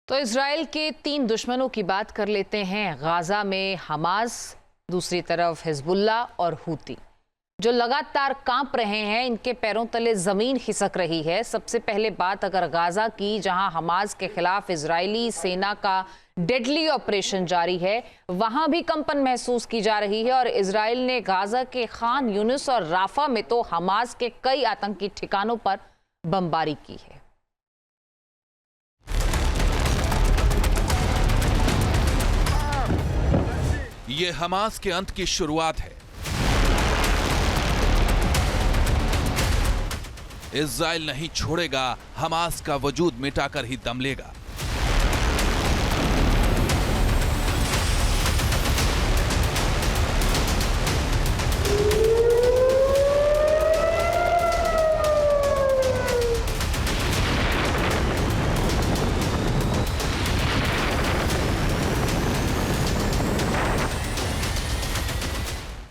तो इजराइल के 3 दुश्मनों की बात कर लेते हैं। गाजा में हमास, दूसरी तरफ हिजबुल्ला और हूती, जो लगातार कांप रहे हैं। इनके पैरों तले जमीन खिसक रही है। सबसे पहले बात अगर गाजा की, जहां हमास के खिलाफ इजरायली सेना का डेडली ऑपरेशन जारी है, वहां भी कंपन महसूस की जा रही है। और इजराइल ने गाजा के खान यूनिस और राफा में तो हमास के कई आतंकी ठिकानों पर बमबारी की है। ये हमास के अंत की शुरुआत है। इजराइल नहीं छोड़ेगा, हमास का वजूद मिटाकर ही दम लेगा।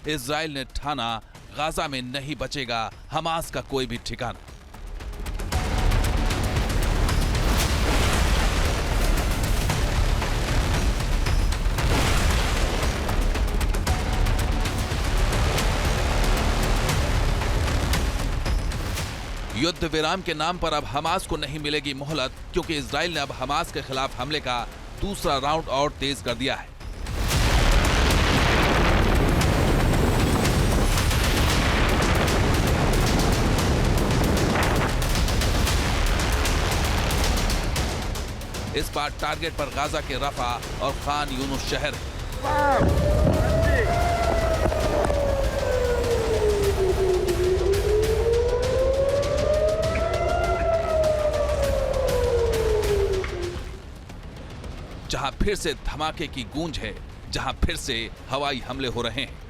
इजराइल ने ठाना, गाजा में नहीं बचेगा हमास का कोई भी ठिकाना। युद्ध विराम के नाम पर अब हमास को नहीं मिलेगी मोहलत, क्योंकि इजराइल ने अब हमास के खिलाफ हमले का दूसरा राउंड और तेज कर दिया है। इस बार टारगेट पर गाजा के रफा और खान यूनुस शहर है। जहां फिर से धमाके की गूंज है, जहां फिर से हवाई हमले हो रहे हैं।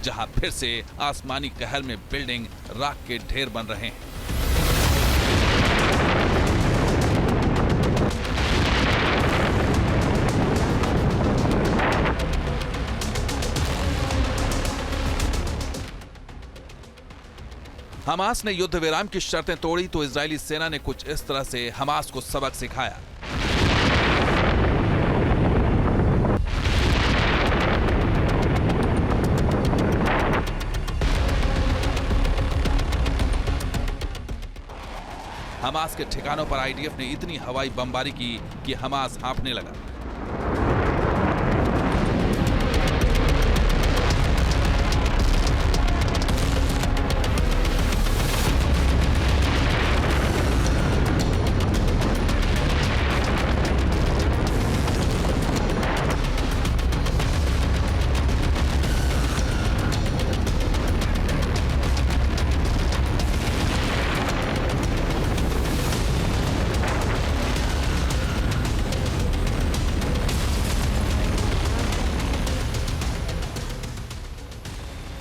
जहां फिर से आसमानी कहर में बिल्डिंग राख के ढेर बन रहे हैं। हमास ने युद्ध विराम की शर्तें तोड़ी तो इजरायली सेना ने कुछ इस तरह से हमास को सबक सिखाया। हमास के ठिकानों पर आईडीएफ ने इतनी हवाई बमबारी की कि हमास हांफने लगा।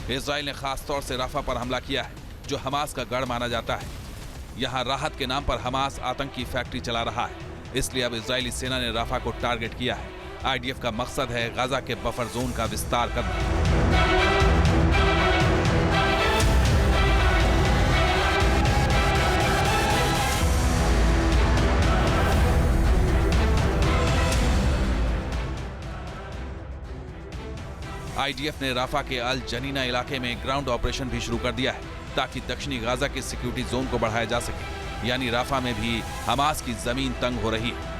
इजराइल ने खास तौर से राफा पर हमला किया है, जो हमास का गढ़ माना जाता है। यहां राहत के नाम पर हमास आतंकी फैक्ट्री चला रहा है, इसलिए अब इजरायली सेना ने राफा को टारगेट किया है। आईडीएफ का मकसद है गाजा के बफर जोन का विस्तार करना। आईडीएफ ने राफा के अल जनीना इलाके में ग्राउंड ऑपरेशन भी शुरू कर दिया है, ताकि दक्षिणी गाजा के सिक्योरिटी जोन को बढ़ाया जा सके। यानी राफा में भी हमास की जमीन तंग हो रही है।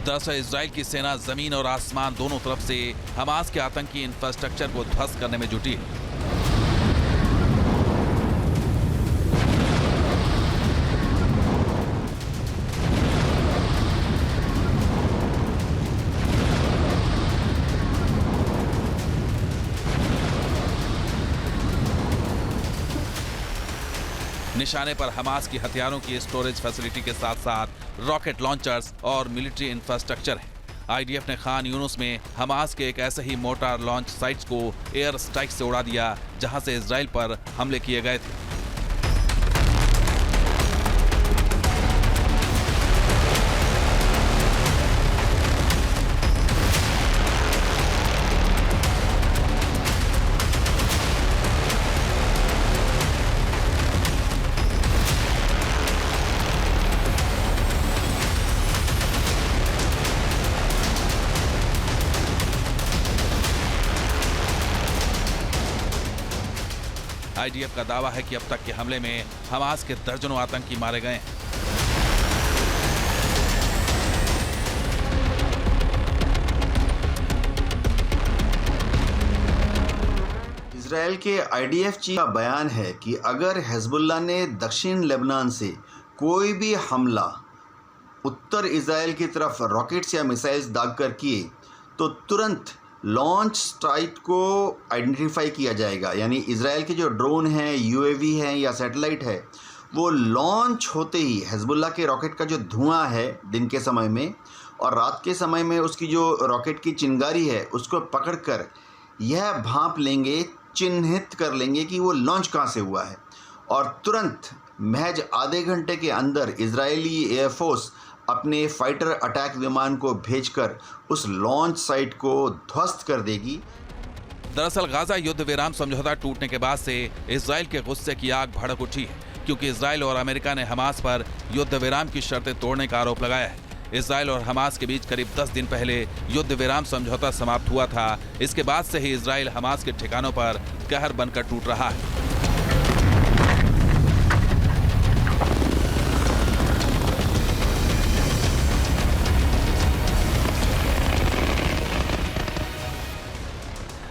दरअसल इजराइल की सेना जमीन और आसमान दोनों तरफ से हमास के आतंकी इंफ्रास्ट्रक्चर को ध्वस्त करने में जुटी है। निशाने पर हमास की हथियारों की स्टोरेज फैसिलिटी के साथ साथ रॉकेट लॉन्चर्स और मिलिट्री इंफ्रास्ट्रक्चर है। आईडीएफ ने खान यूनुस में हमास के एक ऐसे ही मोर्टार लॉन्च साइट्स को एयर स्ट्राइक से उड़ा दिया जहां से इजराइल पर हमले किए गए थे। आईडीएफ का दावा है कि अब तक के हमले में हमास के दर्जनों आतंकी मारे गए हैं। इजराइल के आईडीएफ चीफ का बयान है कि अगर हिजबुल्लाह ने दक्षिण लेबनान से कोई भी हमला उत्तर इजराइल की तरफ रॉकेट्स या मिसाइल्स दागकर किए तो तुरंत लॉन्च साइट को आइडेंटिफाई किया जाएगा। यानी इजराइल के जो ड्रोन हैं, यूएवी हैं या सैटेलाइट है, वो लॉन्च होते ही हिजबुल्लाह के रॉकेट का जो धुआं है दिन के समय में और रात के समय में उसकी जो रॉकेट की चिंगारी है उसको पकड़कर यह भांप लेंगे, चिन्हित कर लेंगे कि वो लॉन्च कहाँ से हुआ है और तुरंत महज आधे घंटे के अंदर इजरायली एयरफोर्स अपने फाइटर अटैक विमान को भेजकर उस लॉन्च साइट को ध्वस्त कर देगी। दरअसल गाजा युद्ध विराम समझौता टूटने के बाद से इजराइल के गुस्से की आग भड़क उठी है, क्योंकि इजराइल और अमेरिका ने हमास पर युद्ध विराम की शर्तें तोड़ने का आरोप लगाया है। इजराइल और हमास के बीच करीब 10 दिन पहले युद्ध विराम समझौता समाप्त हुआ था। इसके बाद से ही इजराइल हमास के ठिकानों पर कहर बनकर टूट रहा है।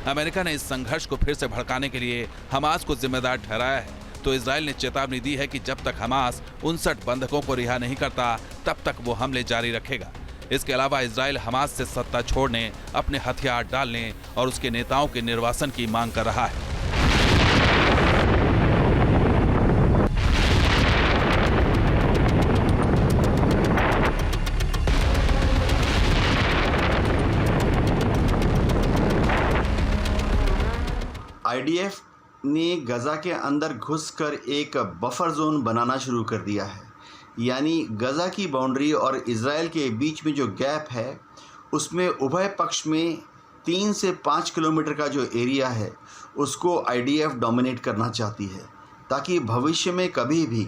अमेरिका ने इस संघर्ष को फिर से भड़काने के लिए हमास को जिम्मेदार ठहराया है, तो इजराइल ने चेतावनी दी है कि जब तक हमास 59 बंधकों को रिहा नहीं करता तब तक वो हमले जारी रखेगा। इसके अलावा इजराइल हमास से सत्ता छोड़ने, अपने हथियार डालने और उसके नेताओं के निर्वासन की मांग कर रहा है। आईडीएफ ने गज़ा के अंदर घुसकर एक बफर जोन बनाना शुरू कर दिया है। यानी गज़ा की बाउंड्री और इजराइल के बीच में जो गैप है उसमें उभय पक्ष में 3 से 5 किलोमीटर का जो एरिया है उसको आईडीएफ डोमिनेट करना चाहती है, ताकि भविष्य में कभी भी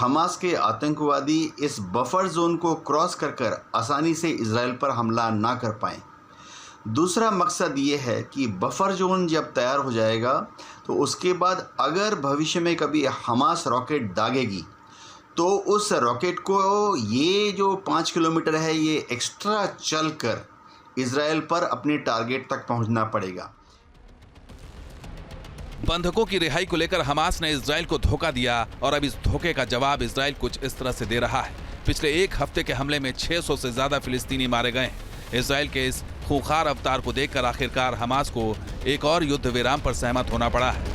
हमास के आतंकवादी इस बफर जोन को क्रॉस कर आसानी से इजराइल पर हमला ना कर पाएँ। दूसरा मकसद ये है कि बफर जोन जब तैयार हो जाएगा तो उसके बाद अगर भविष्य में कभी हमास रॉकेट दागेगी तो उस रॉकेट को ये जो 5 किलोमीटर है ये एक्स्ट्रा चलकर इजराइल पर अपने टारगेट तक पहुंचना पड़ेगा। बंधकों की रिहाई को लेकर हमास ने इजराइल को धोखा दिया और अब इस धोखे का जवाब इजराइल कुछ इस तरह से दे रहा है। पिछले एक हफ्ते के हमले में 600 से ज्यादा फिलिस्तीनी मारे गए हैं। इजराइल के इस खूंखार अवतार को देखकर आखिरकार हमास को एक और युद्ध विराम पर सहमत होना पड़ा है।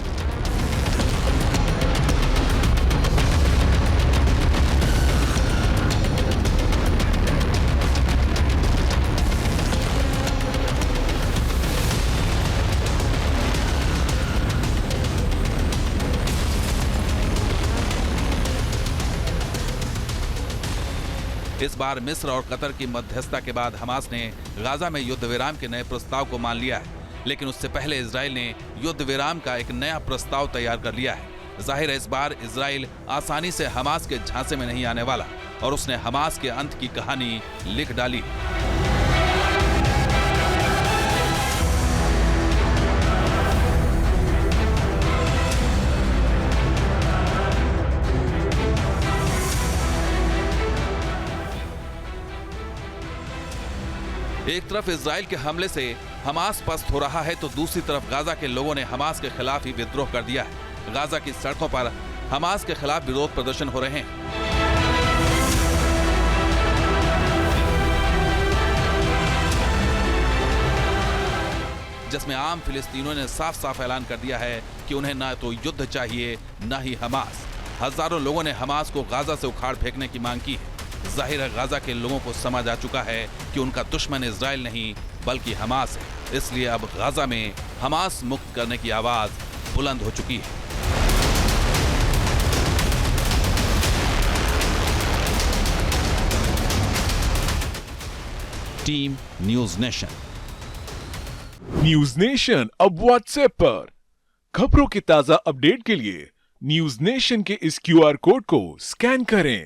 इस बार मिस्र और कतर की मध्यस्थता के बाद हमास ने गाजा में युद्ध विराम के नए प्रस्ताव को मान लिया है, लेकिन उससे पहले इजराइल ने युद्ध विराम का एक नया प्रस्ताव तैयार कर लिया है। जाहिर है इस बार इजराइल आसानी से हमास के झांसे में नहीं आने वाला और उसने हमास के अंत की कहानी लिख डाली। एक तरफ इजराइल के हमले से हमास पस्त हो रहा है तो दूसरी तरफ गाजा के लोगों ने हमास के खिलाफ ही विद्रोह कर दिया है। गाजा की सड़कों पर हमास के खिलाफ विरोध प्रदर्शन हो रहे हैं। जिसमें आम फिलिस्तीनियों ने साफ साफ ऐलान कर दिया है कि उन्हें ना तो युद्ध चाहिए ना ही हमास। हजारों लोगों ने हमास को गाजा से उखाड़ फेंकने की मांग की है। जाहिर है गाजा के लोगों को समझ आ चुका है कि उनका दुश्मन इजराइल नहीं बल्कि हमास है, इसलिए अब गाजा में हमास मुक्त करने की आवाज बुलंद हो चुकी है। Team news nation. News nation अब व्हाट्सएप पर। खबरों के ताजा अपडेट के लिए न्यूज नेशन के इस QR कोड को स्कैन करें।